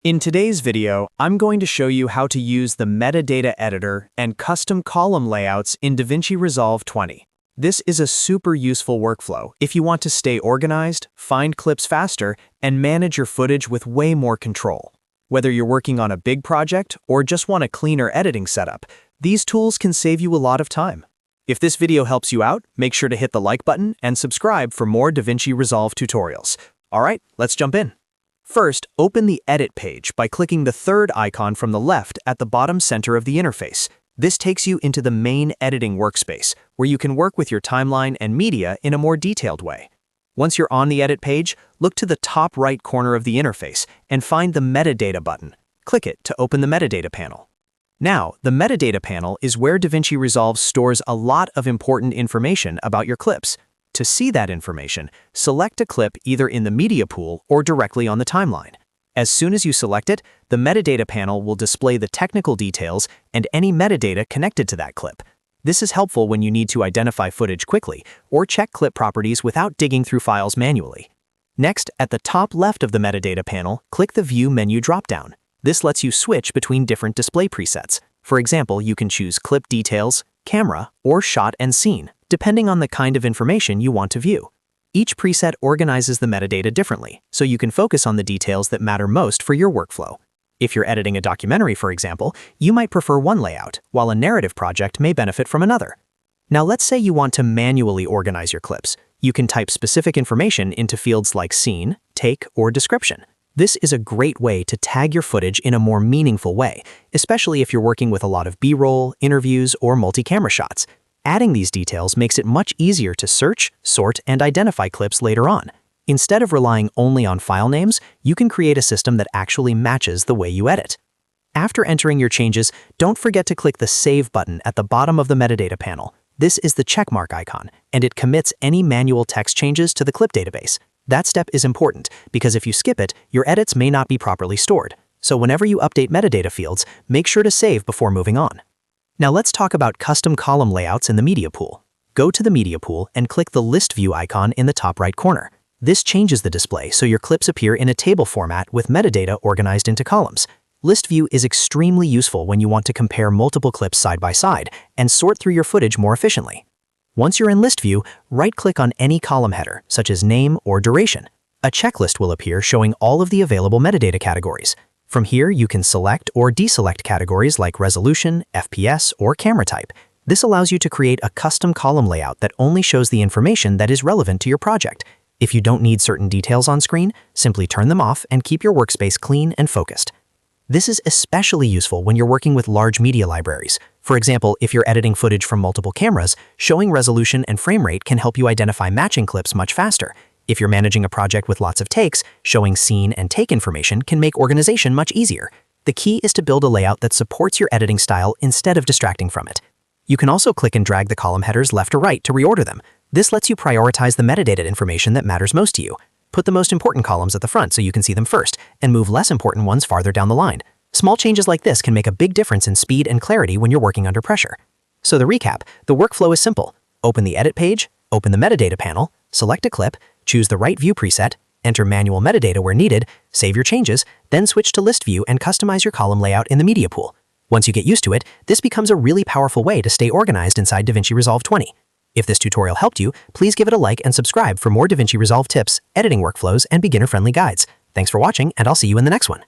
In today's video, I'm going to show you how to use the Metadata Editor and custom column layouts in DaVinci Resolve 20. This is a super useful workflow if you want to stay organized, find clips faster, and manage your footage with way more control. Whether you're working on a big project or just want a cleaner editing setup, these tools can save you a lot of time. If this video helps you out, make sure to hit the like button and subscribe for more DaVinci Resolve tutorials. All right, let's jump in. First, open the Edit page by clicking the third icon from the left at the bottom center of the interface. This takes you into the main editing workspace, where you can work with your timeline and media in a more detailed way. Once you're on the Edit page, look to the top right corner of the interface and find the Metadata button. Click it to open the Metadata panel. Now, the Metadata panel is where DaVinci Resolve stores a lot of important information about your clips. To see that information, select a clip either in the media pool or directly on the timeline. As soon as you select it, the Metadata panel will display the technical details and any metadata connected to that clip. This is helpful when you need to identify footage quickly or check clip properties without digging through files manually. Next, at the top left of the Metadata panel, click the View menu dropdown. This lets you switch between different display presets. For example, you can choose Clip Details, Camera, or Shot and Scene, depending on the kind of information you want to view. Each preset organizes the metadata differently, so you can focus on the details that matter most for your workflow. If you're editing a documentary, for example, you might prefer one layout, while a narrative project may benefit from another. Now let's say you want to manually organize your clips. You can type specific information into fields like Scene, Take, or Description. This is a great way to tag your footage in a more meaningful way, especially if you're working with a lot of B-roll, interviews, or multi-camera shots. Adding these details makes it much easier to search, sort, and identify clips later on. Instead of relying only on file names, you can create a system that actually matches the way you edit. After entering your changes, don't forget to click the Save button at the bottom of the Metadata panel. This is the checkmark icon, and it commits any manual text changes to the clip database. That step is important because if you skip it, your edits may not be properly stored. So whenever you update metadata fields, make sure to save before moving on. Now let's talk about custom column layouts in the media pool. Go to the media pool and click the List View icon in the top right corner. This changes the display so your clips appear in a table format with metadata organized into columns. List View is extremely useful when you want to compare multiple clips side by side and sort through your footage more efficiently. Once you're in List View, right-click on any column header, such as name or duration. A checklist will appear showing all of the available metadata categories. From here, you can select or deselect categories like resolution, FPS, or camera type. This allows you to create a custom column layout that only shows the information that is relevant to your project. If you don't need certain details on screen, simply turn them off and keep your workspace clean and focused. This is especially useful when you're working with large media libraries. For example, if you're editing footage from multiple cameras, showing resolution and frame rate can help you identify matching clips much faster. If you're managing a project with lots of takes, showing scene and take information can make organization much easier. The key is to build a layout that supports your editing style instead of distracting from it. You can also click and drag the column headers left or right to reorder them. This lets you prioritize the metadata information that matters most to you. Put the most important columns at the front so you can see them first, and move less important ones farther down the line. Small changes like this can make a big difference in speed and clarity when you're working under pressure. So to recap, the workflow is simple. Open the Edit page, open the Metadata panel, select a clip, choose the right view preset, enter manual metadata where needed, save your changes, then switch to List View and customize your column layout in the media pool. Once you get used to it, this becomes a really powerful way to stay organized inside DaVinci Resolve 20. If this tutorial helped you, please give it a like and subscribe for more DaVinci Resolve tips, editing workflows, and beginner-friendly guides. Thanks for watching, and I'll see you in the next one.